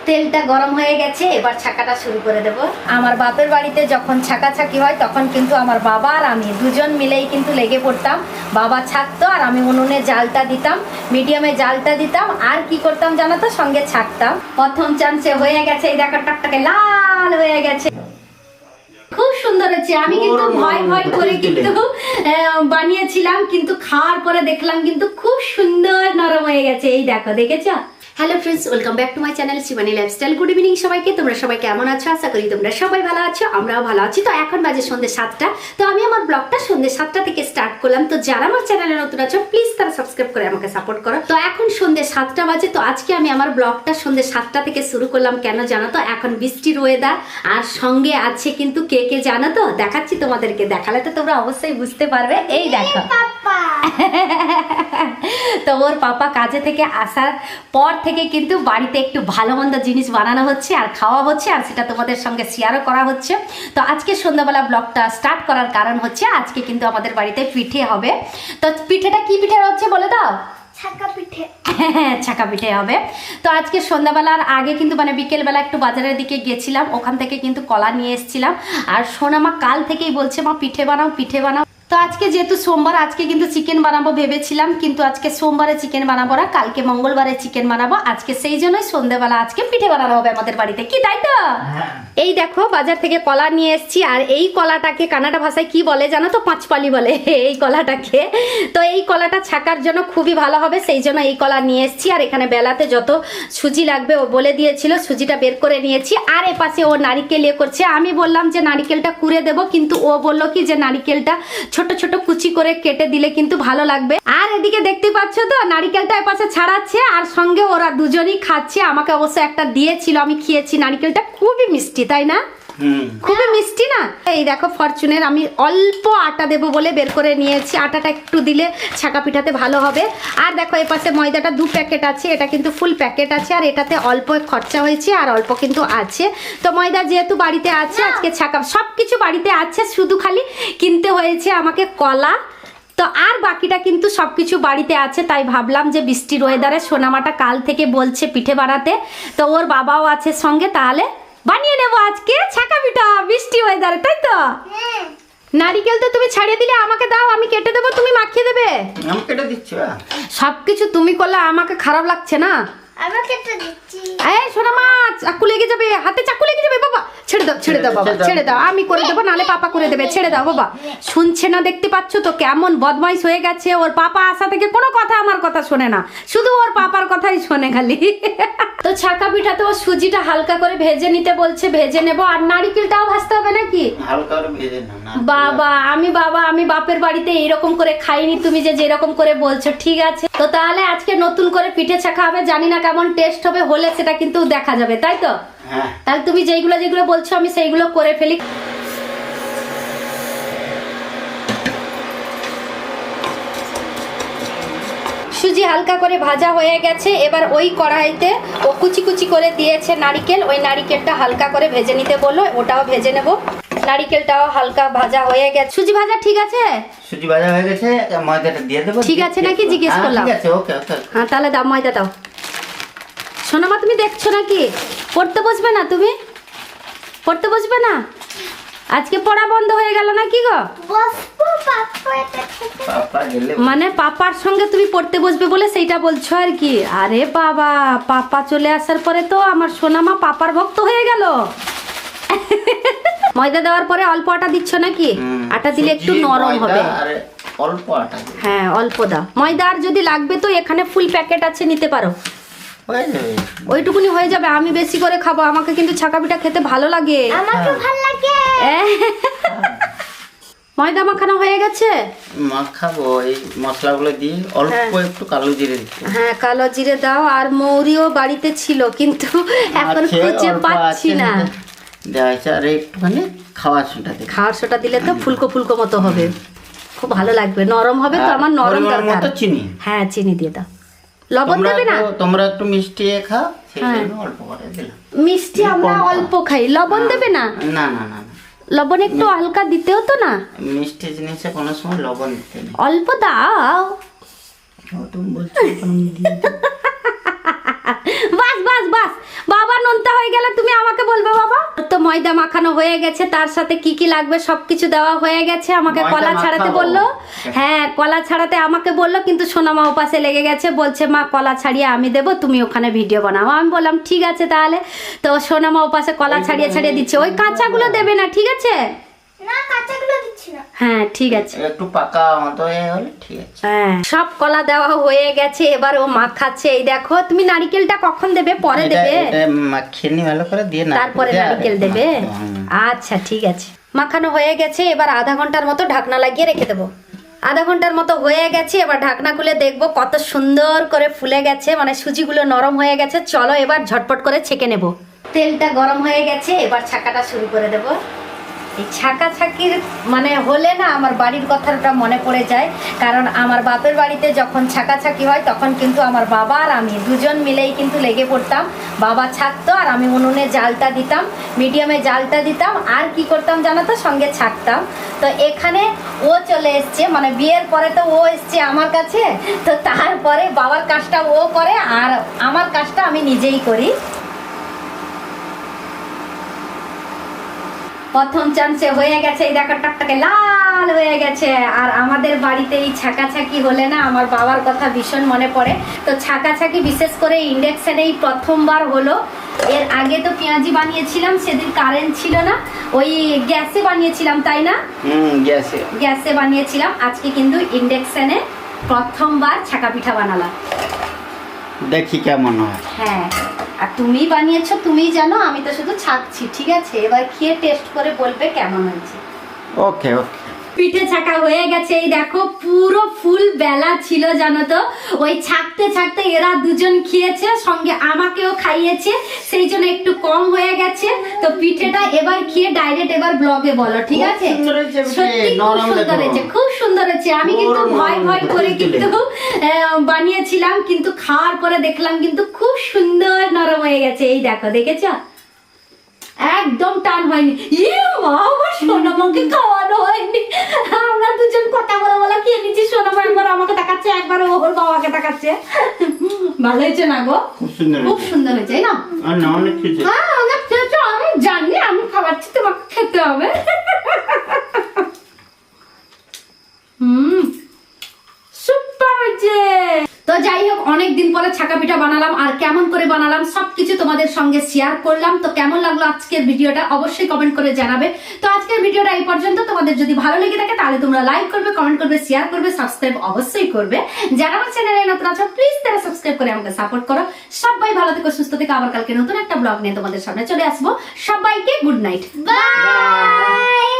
তেলটা গরম হয়ে গেছে, এবার ছাকাটা শুরু করে দেব। আমার বাপের বাড়িতে যখন ছাকাছাকি হয় তখন কিন্তু আমার বাবা আর আমি দুজন মিলেই কিন্তু লেগে পড়তাম। বাবা ছাকতো আর আমি উনুনে জালটা দিতাম, মিডিয়ামে জালটা দিতাম, আর কি করতাম জানো তো, সঙ্গে ছাকতাম। প্রথম চান্সে হয়ে গেছে, এই দেখো টকটকে লাল হয়ে গেছে, খুব সুন্দর হচ্ছে। আমি কিন্তু ভয় ভয় করে কিন্তু বানিয়েছিলাম, কিন্তু খাওয়ার পরে দেখলাম কিন্তু খুব সুন্দর নরম হয়ে গেছে। এই দেখো, দেখেছো? Hello friends, welcome back to my channel Shivani lifestyle. Good evening সবাইকে। তোমরা সবাই কেমন আছো? আশা করি তোমরা সবাই ভালো আছো, আমরাও ভালো আছি। তো এখন বাজে সন্ধ্যে 7টা। তো আমি আমার ব্লগটা সন্ধ্যে 7টা থেকে স্টার্ট করলাম। তো যারা আমার চ্যানেলে নতুন আছো প্লিজ তারা সাবস্ক্রাইব করে আমাকে সাপোর্ট করো। তো এখন সন্ধ্যে 7টা বাজে। তো আজকে আমি আমার ব্লগটা সন্ধ্যে 7টা থেকে শুরু করলাম। কেন জানো তো? এখন বৃষ্টির ওয়েদার, আর সঙ্গে আছে কিন্তু কে কে জানো তো? দেখাচ্ছি তোমাদেরকে, দেখালে তো তোমরা অবশ্যই বুঝতে পারবে। এই দেখো তো ওর পাপা কাজে থেকে আসার পর থেকে কিন্তু বাড়িতে একটু ভালো মন্দ জিনিস বানানো হচ্ছে আর খাওয়া হচ্ছে, আর সেটা তোমাদের সঙ্গে শেয়ারও করা হচ্ছে। তো আজকে সন্ধ্যাবেলা ব্লগটা স্টার্ট করার কারণ হচ্ছে আজকে কিন্তু আমাদের বাড়িতে পিঠে হবে। তো পিঠেটা কি পিঠে হচ্ছে বলে দাও? ছাকা পিঠে। হ্যাঁ, ছাকা পিঠে হবে। তো আজকে সন্ধ্যাবেলার আগে কিন্তু মানে বিকেলবেলা একটু বাজারের দিকে গেছিলাম, ওখান থেকে কিন্তু কলা নিয়ে এসেছিলাম। আর সোনামা কাল থেকেই বলছে মা পিঠে বানাও পিঠে বানাও। তো আজকে যেহেতু সোমবার, আজকে কিন্তু চিকেন বানাবো ভেবেছিলাম, কিন্তু আজকে সোমবারে চিকেন বানাবো না, কালকে মঙ্গলবারে চিকেন বানাবো। আজকে সেই জন্যই সন্ধ্যাবেলা আজকে পিঠে বানানো হবে আমাদের বাড়িতে, কি তাই তো? এই দেখো বাজার থেকে কলা নিয়ে এসেছি, আর এই কলাটাকে কানাডা ভাষায় কি বলে জানো তো? পাঁচপালি বলে এই কলাটাকে। তো এই কলাটা ছাকার জন্য খুবই ভালো হবে, সেই জন্য এই কলা নিয়ে এসেছি। আর এখানে বেলাতে যত সুজি লাগবে ও বলে দিয়েছিল, সুজিটা বের করে নিয়েছি। আর এপাশে ও নারিকেল ইয়ে করছে। আমি বললাম যে নারিকেলটা কুড়ে দেবো, কিন্তু ও বললো কি যে নারিকেলটা ছোট ছোট কুচি করে কেটে দিলে কিন্তু ভালো লাগবে। আর এদিকে দেখতে পাচ্ছ তো নারিকেলটা এপাশে ছাড়াচ্ছে, আর সঙ্গে ওরা দুজনই খাচ্ছে। আমাকে অবশ্য একটা দিয়েছিল, আমি খেয়েছি। নারিকেলটা খুবই মিষ্টি, তাই না? খুবই মিষ্টি না? এই দেখো ফরচুনের আমি অল্প আটা দেবো বলে বের করে নিয়েছি। আটাটা একটু দিলে ছাকা পিঠাতে ভালো হবে। আর দেখো এই পাশে ময়দাটা 2 প্যাকেট আছে, এটা কিন্তু ফুল প্যাকেট আছে, আর এটাতে অল্প খরচা হয়েছে আর অল্প কিন্তু আছে। তো ময়দা যেহেতু বাড়িতে আছে, আজকে ছাকা সব কিছু বাড়িতে আছে, শুধু খালি কিনতে হয়েছে আমাকে কলা। তো আর বাকিটা কিন্তু সবকিছু বাড়িতে আছে। তাই ভাবলাম যে বৃষ্টির ওয়েদারে সোনামাটা কাল থেকে বলছে পিঠে বানাতে, তো ওর বাবাও আছে সঙ্গে, তাহলে বানিয়ে নেবো আজকে ছাকা পিঠা বৃষ্টি ওয়েদারে, তাই তো? নারিকেল তো তুমি ছাড়িয়ে দিলে, আমাকে দাও, আমি কেটে দেবো, তুমি মাখিয়ে দেবে। আমি কেটে দিচ্ছি। সবকিছু তুমি করলে আমাকে খারাপ লাগছে না? আমাকে তো দিচ্ছি। এই সোনা মা, চাকু লেগে যাবে, হাতে চাকু লেগে যাবে বাবা। ছেড়ে দাও ছেড়ে দাও বাবা, ছেড়ে দাও, আমি করে দেবো, নালে পাপা করে দেবে। ছেড়ে দাও বাবা। শুনছে না, দেখতে পাচ্ছ তো কেমন বদমাইশ হয়ে গেছে। ওর পাপা আসা থেকে কোনো কথা আমার কথা শোনে না, শুধু ওর পাপার কথাই শোনে খালি। তো ছাকা পিঠাতে ও সুজিটা হালকা করে ভেজে নিতে বলছে, ভেজে নেবো। আর নারিকেলটাও ভাজতে হবে নাকি? হালকা করে ভেজে নাও না। বাবা আমি বাপের বাড়িতে এইরকম করে খাইনি, তুমি যে যেরকম করে বলছো। ঠিক আছে, তো তাহলে আজকে নতুন করে পিঠে ছাকা হবে, জানি না কেমন টেস্ট হবে, হলে সেটা কিন্তু দেখা যাবে, তাই তো? হ্যাঁ। তাহলে তুমি যেগুলো যেগুলো বলছো আমি সেইগুলো করে ফেলি। সুজি হালকা করে ভাজা হয়ে গেছে। এবার ওই কড়াইতে ও কুচি কুচি করে দিয়েছে নারিকেল, ওই নারিকেলটা হালকা করে ভেজে নিতে বললো, ওটাও ভেজে নেব। নারিকেলটাও হালকা ভাজা হয়ে গেছে। সুজি ভাজা ঠিক আছে? সুজি ভাজা হয়ে গেছে, ময়দাটা দিয়ে দেবো। ঠিক আছে নাকি জিজ্ঞেস করলাম। ঠিক আছে, ওকে ওকে। হ্যাঁ তাহলে দাও, ময়দা দাও। সোনামা তুমি দেখছো নাকি? পড়তে বসবে না? তুমি পড়তে বসবে না? আজকে পড়া বন্ধ হয়ে গেল নাকি গো? বসবো পাপা এটা খেতে। পাপা গেলে মানে পাপার সঙ্গে তুমি পড়তে বসবে বলে সেইটা বলছো আর কি? আরে বাবা, পাপা চলে আসার পরে তো আমার সোনামা পাপার ভক্ত হয়ে গেল। ময়দা দেওয়ার পরে অল্প আটা দিচ্ছ নাকি? আটা দিলে একটু নরম হবে। আরে অল্প আটা দিই। হ্যাঁ অল্প দাও। ময়দা আর যদি লাগবে তো এখানে ফুল প্যাকেট আছে, নিতে পারো। হয়ে যাবে। ওইটুকুনি হয়ে যাবে, আমি বেশি করে খাবো। আমাকে কিন্তু ছাকা পিঠা খেতে ভালো লাগে। আমাকে ভালো লাগে। ময়দা মাখানো হয়ে গেছে, মাখাবো এই মশলাগুলো দিয়ে অল্প একটু কালো জিরে দিতে। হ্যাঁ কালো জিরে দাও। আর মৌরিও বাড়িতে ছিল, কিন্তু এখন খুঁজে পাচ্ছি না। দেওয়া হয়েছে। আর একটুখানি খাওয়ার সোডা দিই। খাওয়ার সোটা দিলে তো ফুলকো ফুলকো মতো হবে, খুব ভালো লাগবে। নরম হবে তো, আমার নরম পরিমাণ দরকার। মতো চিনি। হ্যাঁ চিনি দিয়ে দাও। লবণ দেবে না? তোমরা একটু মিষ্টি খাও, সেই হ্যাঁ। জন্য অল্প করে দিলাম। মিষ্টি আমরা অল্প খাই, লবণ দেবে না? না না না না, লবণ একটু হালকা দিতে হতো না? মিষ্টি জিনিসে কোনো সময় লবণ দিতে নেই। অল্প দাও। তুমি বলছো এখন আমি দিয়ে দেব। বাস বাস বাস, বাবা নুন বলবে বাবা? তো ময়দা মাখানো হয়ে গেছে, তার সাথে কি কি লাগবে সবকিছু দেওয়া হয়ে গেছে। আমাকে ময়দা কলা ছাড়াতে মাখাবো। বললো। হ্যাঁ, কলা ছাড়াতে আমাকে বললো, কিন্তু সোনামা ওপাশে লেগে গেছে, বলছে মা কলা ছাড়িয়ে আমি দেবো, তুমি ওখানে ভিডিও বানাও। আমি বললাম ঠিক আছে তাহলে। তো সোনামা ওপাশে কলা ছাড়িয়ে ছাড়িয়ে দিচ্ছে। ওই কাঁচাগুলো দেবে না, ঠিক আছে? না, কাঁচাগুলো দিচ্ছি না। হ্যাঁ ঠিক আছে। একটু পাকা মতো হলে ঠিক আছে। হ্যাঁ, সব কলা দেওয়া হয়ে গেছে, এবার ও মাখাচ্ছে। এই দেখো, তুমি নারকেলটা কখন দেবে? পরে দেবে? এটা মাখিয়ে নি ভালো করে দিয়ে না, তারপরে নারকেল দেবে? আচ্ছা ঠিক আছে। মাখানো হয়ে গেছে, এবার আধা ঘন্টার মতো ঢাকনা লাগিয়ে রেখে দেবো। আধা ঘন্টার মতো হয়ে গেছে, এবার ঢাকনা খুলে দেখবো কত সুন্দর করে ফুলে গেছে, মানে সুজিগুলো নরম হয়ে গেছে। চলো এবার ঝটপট করে ছেঁকে নেব। তেলটা গরম হয়ে গেছে, এবার ছাকাটা শুরু করে দেবো। এই ছাকা ছাকির মানে হলে না আমার বাড়ির কথাটা মনে পড়ে যায়, কারণ আমার বাপের বাড়িতে যখন ছাকা ছাকি হয় তখন কিন্তু আমার বাবা আর আমি দুজন মিলেই কিন্তু লেগে পড়তাম। বাবা ছাকতো আর আমি উনুনে জালটা দিতাম, মিডিয়ামে জালটা দিতাম, আর কি করতাম জানো তো, সঙ্গে ছাকতাম। তো এখানে ও চলে এসছে, মানে বিয়ের পরে তো ও এসছে আমার কাছে, তো তারপরে বাবার কাজটা ও করে আর আমার কাজটা আমি নিজেই করি। প্রথম চান্সে হয়ে গেছে, এই দেখো টকটকে লাল হয়ে গেছে। আর আমাদের বাড়িতে এই ছাকাছাকি হলে না আমার বাবার কথা ভীষণ মনে পড়ে। তো ছাকাছাকি বিশেষ করে ইন্ডাকশানেই প্রথমবার হলো। এর আগে তো পেঁয়াজি বানিয়েছিলাম, সেদিন কারেন্ট ছিল না, ওই গ্যাসে বানিয়েছিলাম, তাই না? গ্যাসে বানিয়েছিলাম। আজকে কিন্তু ইন্ডাকশানে প্রথমবার ছাকা পিঠা বানালাম। দেখি কেমন হয়। হ্যাঁ, আর তুমি বানিয়েছো, তুমিই জানো, আমি তো শুধু ছাকছি। ঠিক আছে, এবার খেয়ে টেস্ট করে বলবে কেমন হয়েছে। ওকে ওকে। পিঠে ছাকা হয়ে গেছে। এই দেখো, পুরো ফুল বেলা ছিল জানো তো, ওই ছাকতে ছাকতে এরা দুজন খেয়েছে, সঙ্গে আমাকেও খাইয়েছে, সেই জন্য একটু কম হয়ে গেছে। তো পিঠেটা এবার খেয়ে ডাইরেক্ট এবার ব্লগে বলো, ঠিক আছে? খুব সুন্দর হয়েছে পিঠে, সত্যি খুব নরম সুন্দর দেখো। হয়েছে, খুব সুন্দর হয়েছে। আমি কিন্তু ভয় ভয় করে কিন্তু বানিয়েছিলাম, কিন্তু খাওয়ার পরে দেখলাম কিন্তু খুব সুন্দর নরম হয়ে গেছে। এই দেখো, দেখেছো? একদম টান হয়নি। আমার সোনামাকে খাওয়ানো হয়নি। আমরা দুজন কথা বলে বলে খেয়ে নিচ্ছি। সোনামা একবার আমাকে তাকাচ্ছে, একবার ওর বাবাকে তাকাচ্ছে। ভালো হয়েছে না গো? খুব সুন্দর খুব সুন্দর হয়েছে না? আর না অনেক কিছু। হ্যাঁ, অনেক খেয়েছো, আমি জানি, আমি খাওয়াচ্ছি, তোমাকে খেতে হবে। সুপার হয়েছে। তো যাই হোক, অনেকদিন পরে ছাকা পিঠা বানালাম, আর কেমন করে বানালাম সবকিছু তোমাদের সঙ্গে শেয়ার করলাম। তো কেমন লাগলো আজকের ভিডিওটা অবশ্যই কমেন্ট করে জানাবে। তো আজকের ভিডিওটা এই পর্যন্ত। তোমাদের যদি ভালো লেগে থাকে তাহলে তোমরা লাইক করবে, কমেন্ট করবে, শেয়ার করবে, সাবস্ক্রাইব অবশ্যই করবে। যারা আমার চ্যানেলে নতুন আছো প্লিজ তারা সাবস্ক্রাইব করে আমাকে সাপোর্ট করো। সবাই ভালো থেকো, সুস্থ থেকো। আবার কালকে নতুন একটা ব্লগ নিয়ে তোমাদের সামনে চলে আসবো। সবাইকে গুড নাইট, বাই।